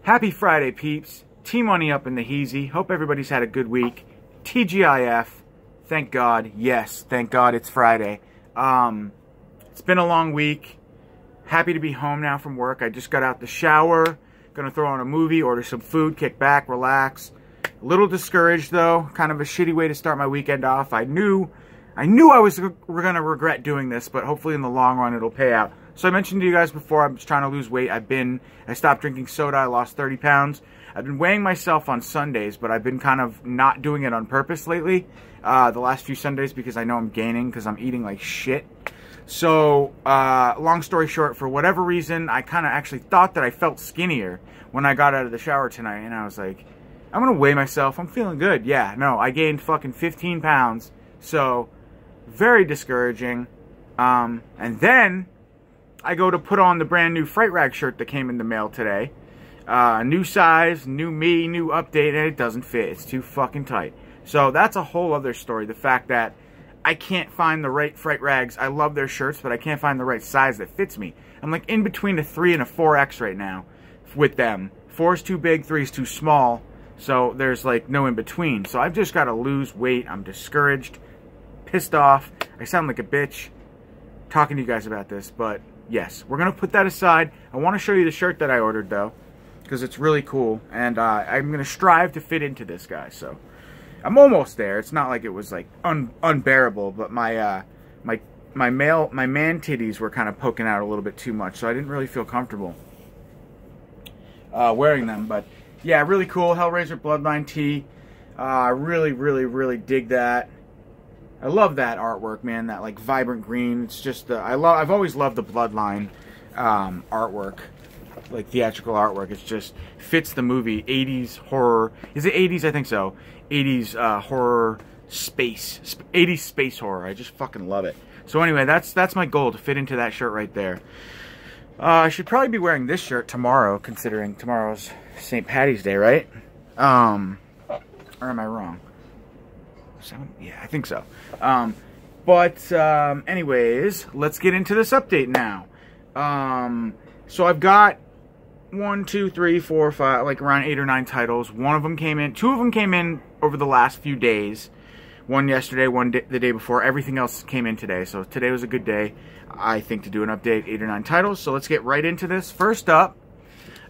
Happy Friday, peeps. T-Money up in the heezy. Hope everybody's had a good week. TGIF. Thank God. Yes, thank God it's Friday. It's been a long week. Happy to be home now from work. I just got out the shower. Gonna throw on a movie, order some food, kick back, relax. A little discouraged though. Kind of a shitty way to start my weekend off. I knew I was gonna regret doing this, but hopefully in the long run it'll pay out. So I mentioned to you guys before, I'm just trying to lose weight. I stopped drinking soda, I lost 30 pounds. I've been weighing myself on Sundays, but I've been kind of not doing it on purpose lately, the last few Sundays, because I know I'm gaining because I'm eating like shit. So, long story short, for whatever reason, I kind of actually thought that I felt skinnier when I got out of the shower tonight, and I was like, I'm gonna weigh myself, I'm feeling good. Yeah, no, I gained fucking 15 pounds, so very discouraging. And then I go to put on the brand new Fright Rag shirt that came in the mail today. New size, new me, new update, and it doesn't fit. It's too fucking tight. So that's a whole other story. The fact that I can't find the right Fright Rags. I love their shirts, but I can't find the right size that fits me. I'm like in between a 3 and a 4X right now with them. 4 is too big, 3 is too small. So there's like no in between. So I've just got to lose weight. I'm discouraged, pissed off. I sound like a bitch talking to you guys about this, but yes, we're going to put that aside. I want to show you the shirt that I ordered, though, because it's really cool, and I'm going to strive to fit into this, guys. So I'm almost there. It's not like it was, like, unbearable, but my man titties were kind of poking out a little bit too much, so I didn't really feel comfortable wearing them. But, yeah, really cool. Hellraiser Bloodline tee. I really dig that. I love that artwork, man. That like vibrant green. It's just I've always loved the Bloodline artwork, like theatrical artwork. It just fits the movie. 80s horror. Is it 80s? I think so. 80s horror space. 80s space horror. I just fucking love it. So anyway, that's my goal, to fit into that shirt right there. I should probably be wearing this shirt tomorrow, considering tomorrow's St. Paddy's Day, right? Or am I wrong? Yeah, I think so. Anyways, let's get into this update now. So I've got 1, 2, 3, 4, 5, like around 8 or 9 titles. One of them came in. 2 of them came in over the last few days. One yesterday, one the day before. Everything else came in today. So today was a good day, I think, to do an update. 8 or 9 titles. So let's get right into this. First up,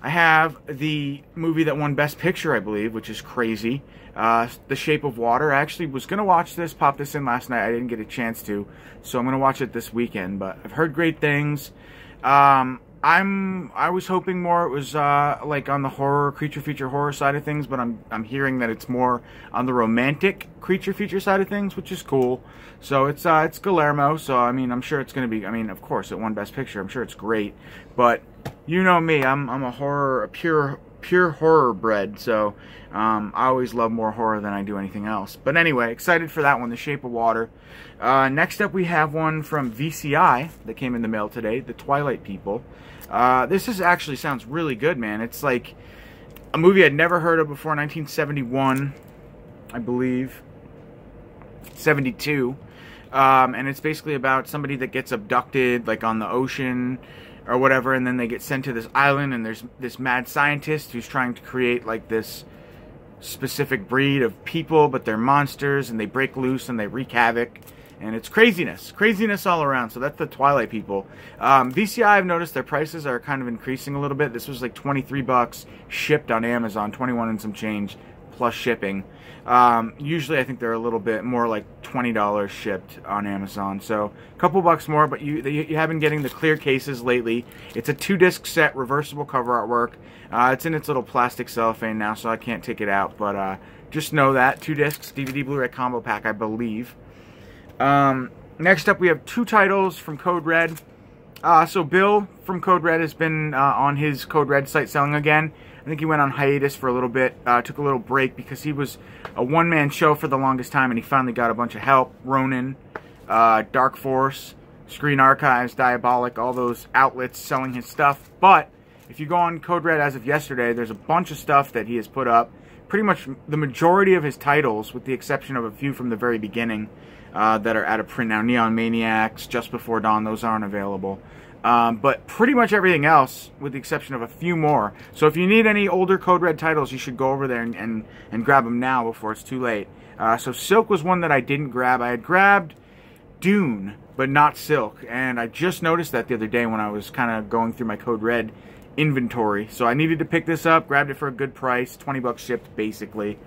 I have the movie that won Best Picture, I believe, which is crazy. The Shape of Water. I actually was going to watch this, pop this in last night. I didn't get a chance to, so I'm going to watch it this weekend, but I've heard great things. I was hoping more it was like on the horror, creature feature horror side of things, but I'm hearing that it's more on the romantic creature feature side of things, which is cool. So it's Guillermo, so I mean, I'm sure it's going to be, I mean, of course it won Best Picture. I'm sure it's great, but you know me, I'm a pure horror bred, so I always love more horror than I do anything else. But anyway, excited for that one, The Shape of Water. Next up, we have one from VCI that came in the mail today, The Twilight People. This actually sounds really good, man. It's like a movie I'd never heard of before, 1971, I believe, 72. And it's basically about somebody that gets abducted, like on the ocean or whatever, and then they get sent to this island, and there's this mad scientist who's trying to create like this specific breed of people, but they're monsters, and they break loose and they wreak havoc, and it's craziness all around. So that's The Twilight People. VCI, I've noticed their prices are kind of increasing a little bit. This was like 23 bucks shipped on Amazon, 21 and some change plus shipping. Usually I think they're a little bit more like $20 shipped on Amazon, so a couple bucks more, but you have been getting the clear cases lately. It's a 2-disc set, reversible cover artwork. It's in its little plastic cellophane now, so I can't take it out, but just know that 2 discs, DVD Blu-ray combo pack, I believe. Next up, we have 2 titles from Code Red. So Bill from Code Red has been on his Code Red site selling again. I think he went on hiatus for a little bit, took a little break because he was a one-man show for the longest time, and he finally got a bunch of help. Ronin, Dark Force, Screen Archives, Diabolic, all those outlets selling his stuff. But if you go on Code Red as of yesterday, there's a bunch of stuff that he has put up. Pretty much the majority of his titles, with the exception of a few from the very beginning, that are out of print now. Neon Maniacs, Just Before Dawn, those aren't available. But pretty much everything else, with the exception of a few more. So if you need any older Code Red titles, you should go over there and grab them now before it's too late. So Silk was one that I didn't grab. I had grabbed Dune, but not Silk. And I just noticed that the other day when I was kind of going through my Code Red inventory. So I needed to pick this up, grabbed it for a good price, 20 bucks shipped basically.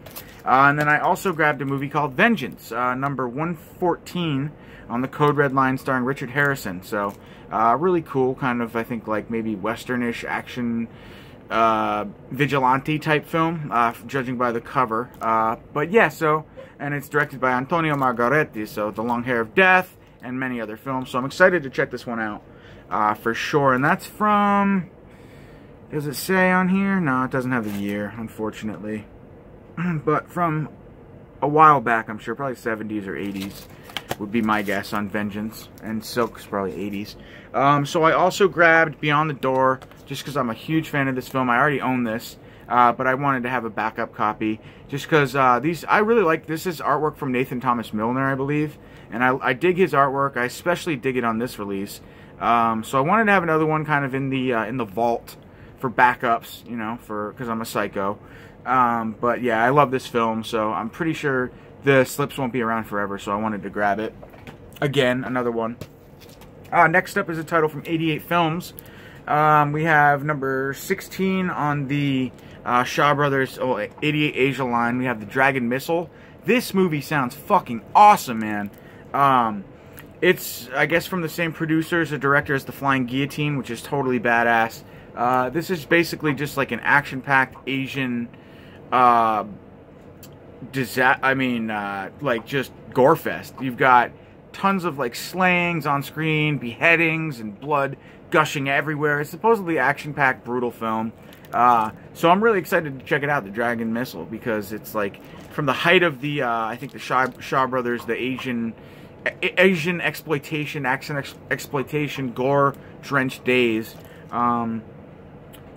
And then I also grabbed a movie called Vengeance, number 114 on the Code Red line, starring Richard Harrison. So really cool, kind of, I think, like maybe westernish action vigilante type film, judging by the cover. But yeah, so, and it's directed by Antonio Margaretti, so The Long Hair of Death and many other films. So I'm excited to check this one out for sure. And that's from, does it say on here? No, it doesn't have the year, unfortunately. But from a while back, I'm sure, probably 70s or 80s would be my guess on Vengeance. And Silk's probably 80s. So I also grabbed Beyond the Door, just because I'm a huge fan of this film. I already own this, but I wanted to have a backup copy, just because I really like, this is artwork from Nathan Thomas Milner, I believe. And I dig his artwork. I especially dig it on this release. So I wanted to have another one kind of in the vault for backups, you know, because I'm a psycho. But yeah, I love this film, so I'm pretty sure the slips won't be around forever, so I wanted to grab it. Again, another one. Next up is a title from 88 Films. We have number 16 on the Shaw Brothers 88 Asia line. We have The Dragon Missile. This movie sounds fucking awesome, man. It's, I guess, from the same producers or director as The Flying Guillotine, which is totally badass. This is basically just like an action-packed Asian, like just gore fest. You've got tons of like slayings on screen, beheadings, and blood gushing everywhere. It's supposedly action-packed, brutal film. So I'm really excited to check it out, The Dragon Missile, because it's like from the height of the, I think the Shaw Brothers, the Asian exploitation, action exploitation, gore-drenched days.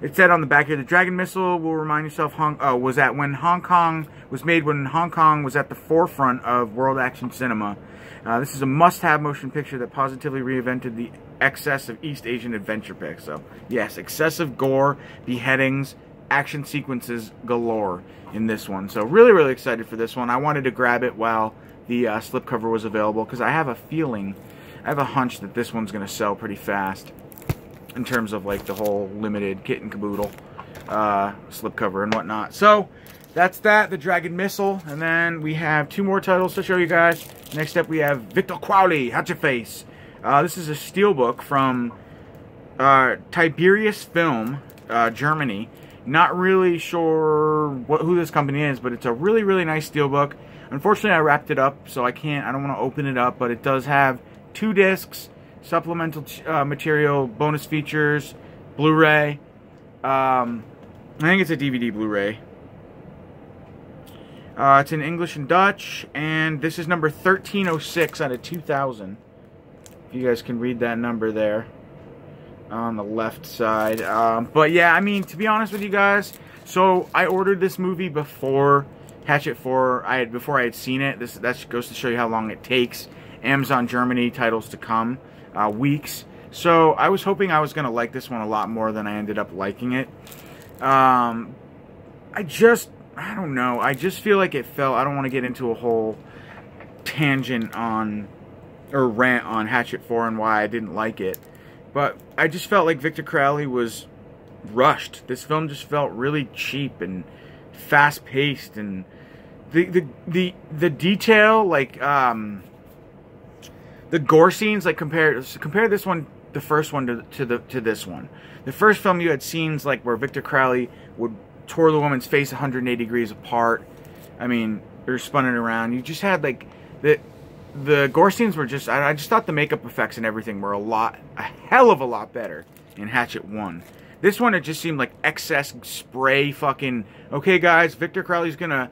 It said on the back here, The Dragon Missile will remind yourself was at when Hong Kong was made, when Hong Kong was at the forefront of world action cinema. This is a must-have motion picture that positively reinvented the excess of East Asian adventure pics. So, yes, excessive gore, beheadings, action sequences galore in this one. So, really, really excited for this one. I wanted to grab it while the slipcover was available, because I have a feeling, I have a hunch that this one's going to sell pretty fast in terms of like the whole limited kit and caboodle slipcover and whatnot. So that's that, The Dragon Missile. And then we have two more titles to show you guys. Next up we have Victor Crowley, Hatchet Face. This is a steelbook from Tiberius Film, Germany. Not really sure who this company is, but it's a really, really nice steelbook. Unfortunately, I wrapped it up, so I don't want to open it up, but it does have 2 discs, supplemental material, bonus features, Blu-ray. I think it's a DVD Blu-ray. It's in English and Dutch, and this is number 1306 out of 2000. If you guys can read that number there on the left side. But yeah, I mean, to be honest with you guys, so I ordered this movie before Hatchet 4, before I had seen it. That goes to show you how long it takes Amazon Germany titles to come. Weeks. So I was hoping I was going to like this one a lot more than I ended up liking it. I don't know. I just feel like it felt, I don't want to get into a whole tangent on, or rant on Hatchet 4 and why I didn't like it. But I just felt like Victor Crowley was rushed. This film just felt really cheap and fast-paced, and the detail, like, the gore scenes, like compare this one, the first one, to this one. The first film, you had scenes like where Victor Crowley would tore the woman's face 180 degrees apart. I mean, or spun it around. You just had like the gore scenes were just, I just thought the makeup effects and everything were a hell of a lot better in Hatchet 1. This one, it just seemed like excess spray fucking, okay guys, Victor Crowley's gonna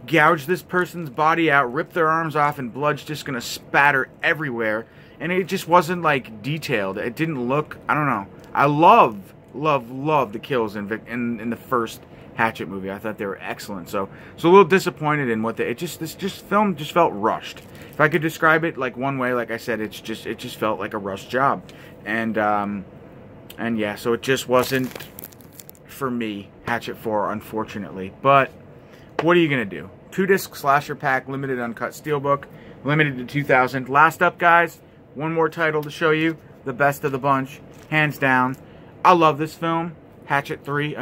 gouge this person's body out, rip their arms off, and blood's just gonna spatter everywhere. And it just wasn't like detailed. It didn't look, I don't know. I love the kills in the first Hatchet movie. I thought they were excellent. So a little disappointed in what this film just felt rushed. If I could describe it like one way, like I said, it just felt like a rushed job. And And yeah, so it just wasn't for me, Hatchet 4, unfortunately. But what are you going to do? 2-disc slasher pack, limited uncut steelbook, limited to 2,000. Last up, guys, one more title to show you. The best of the bunch, hands down. I love this film. Hatchet 3.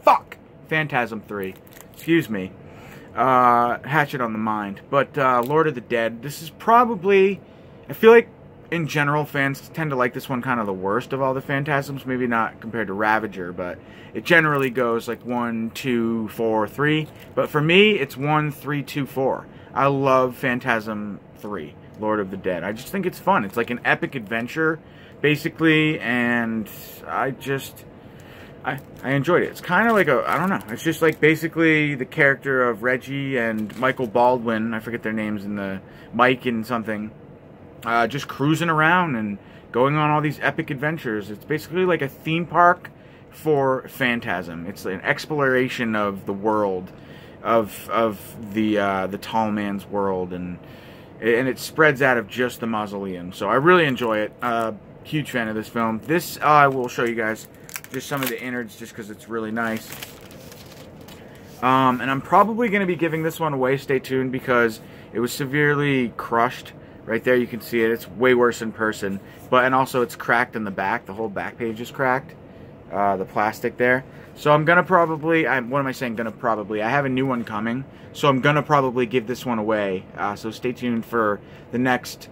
Fuck! Phantasm 3. Excuse me. Hatchet on the mind. But Lord of the Dead. This is probably... I feel like, in general, fans tend to like this one kind of the worst of all the Phantasms. Maybe not compared to Ravager, but it generally goes like 1, 2, 4, 3. But for me, it's 1, 3, 2, 4. I love Phantasm 3, Lord of the Dead. I just think it's fun. It's like an epic adventure, basically, and I enjoyed it. It's kind of like I don't know, it's just like basically the character of Reggie and Michael Baldwin, I forget their names in the, Mike and something, just cruising around and going on all these epic adventures. It's basically like a theme park for Phantasm. It's an exploration of the world, of the Tall Man's world, and it spreads out of just the mausoleum. So I really enjoy it. Huge fan of this film. This I will show you guys just some of the innards, just because it's really nice. And I'm probably going to be giving this one away. Stay tuned, because it was severely crushed. Right there, you can see it. It's way worse in person. And also it's cracked in the back. The whole back page is cracked. The plastic there. So I'm going to probably... what am I saying, going to probably? I have a new one coming. So I'm going to probably give this one away. So stay tuned for the next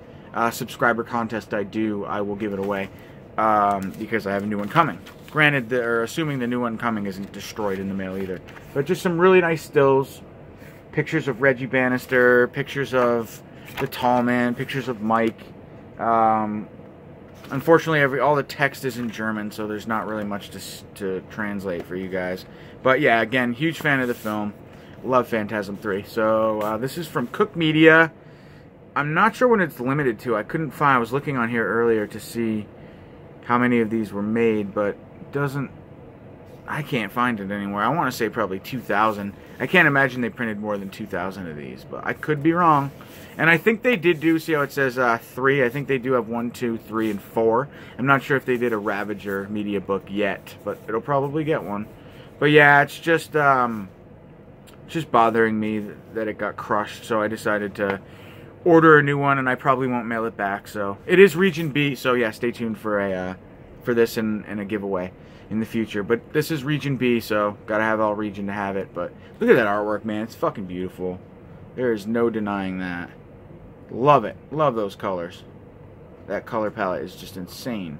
subscriber contest I do. I will give it away. Because I have a new one coming. Granted, assuming the new one coming isn't destroyed in the mail either. But just some really nice stills. Pictures of Reggie Bannister. Pictures of the Tall Man, pictures of Mike. Unfortunately, all the text is in German, so there's not really much to translate for you guys. But yeah, again, huge fan of the film. Love Phantasm 3. So this is from Cook Media. I'm not sure when it's limited to. I couldn't find. I was looking on here earlier to see how many of these were made, but it doesn't. I can't find it anywhere. I want to say probably 2,000. I can't imagine they printed more than 2,000 of these, but I could be wrong. And I think they did do, see how it says 3? I think they do have 1, 2, 3, and 4. I'm not sure if they did a Ravager media book yet, but it'll probably get one. But yeah, it's just bothering me that it got crushed, so I decided to order a new one, and I probably won't mail it back. So it is Region B, so yeah, stay tuned for this and a giveaway in the future. But this is Region B, so gotta have all region to have it. But look at that artwork, man. It's fucking beautiful. There is no denying that. Love it. Love those colors. That color palette is just insane.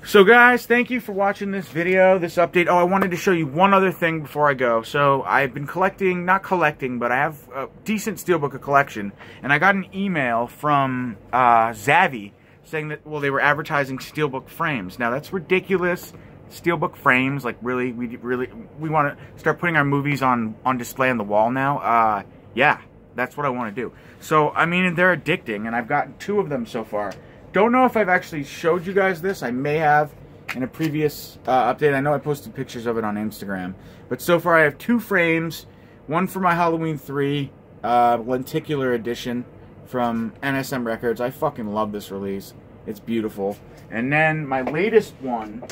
So guys, thank you for watching this video, this update. Oh, I wanted to show you one other thing before I go. So I've been collecting, not collecting, but I have a decent steelbook collection. And I got an email from Zavvi saying that, well, they were advertising steelbook frames. Now that's ridiculous. Steelbook frames, like really, we want to start putting our movies on display on the wall now. Yeah, that's what I want to do. So, I mean, they're addicting, and I've gotten 2 of them so far. Don't know if I've actually showed you guys this. I may have in a previous update. I know I posted pictures of it on Instagram. But so far I have 2 frames. One for my Halloween 3 lenticular edition from NSM Records. I fucking love this release. It's beautiful. And then my latest one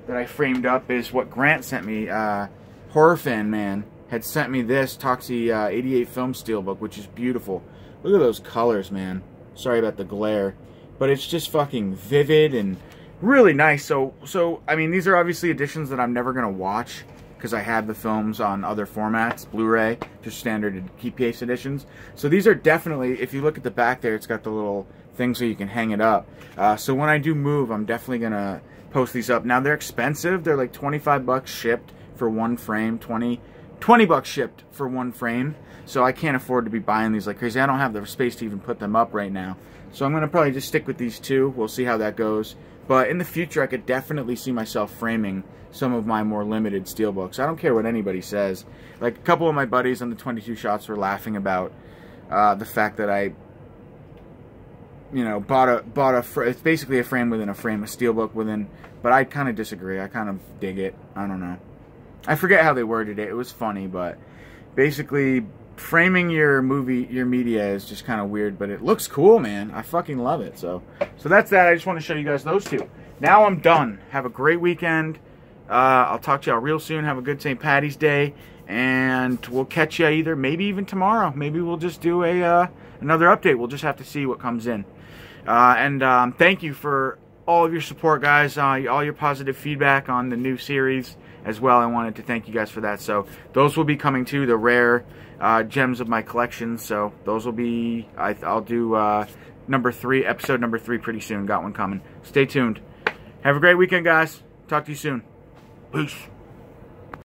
that I framed up is what Grant sent me. Horror Fan Man had sent me this Toxie 88 film steelbook, which is beautiful. Look at those colors, man. Sorry about the glare. But it's just fucking vivid and really nice. So I mean, these are obviously editions that I'm never going to watch because I have the films on other formats, Blu-ray, just standard key case editions. So these are definitely, if you look at the back there, it's got the little thing so you can hang it up. So when I do move, I'm definitely going to post these up. Now, they're expensive. They're like 25 bucks shipped for one frame, 20 bucks shipped for one frame. So I can't afford to be buying these like crazy. I don't have the space to even put them up right now. So I'm going to probably just stick with these 2. We'll see how that goes. But in the future, I could definitely see myself framing some of my more limited steelbooks. I don't care what anybody says. Like, a couple of my buddies on the 22 Shots were laughing about the fact that I, you know, bought a it's basically a frame within a frame, a steelbook within, but I kind of disagree. I kind of dig it. I don't know. I forget how they worded it. It was funny, but basically framing your media is just kind of weird, but it looks cool, man. I fucking love it. So that's that. I just want to show you guys those 2. now I'm done. Have a great weekend. I'll talk to y'all real soon. Have a good St. Patty's Day. And we'll catch you either, maybe even tomorrow. Maybe we'll just do another update. We'll just have to see what comes in. Thank you for all of your support, guys. All your positive feedback on the new series as well. I wanted to thank you guys for that. So those will be coming too, the rare gems of my collection. So those will be, I'll do episode number 3 pretty soon. Got one coming. Stay tuned. Have a great weekend, guys. Talk to you soon. Peace.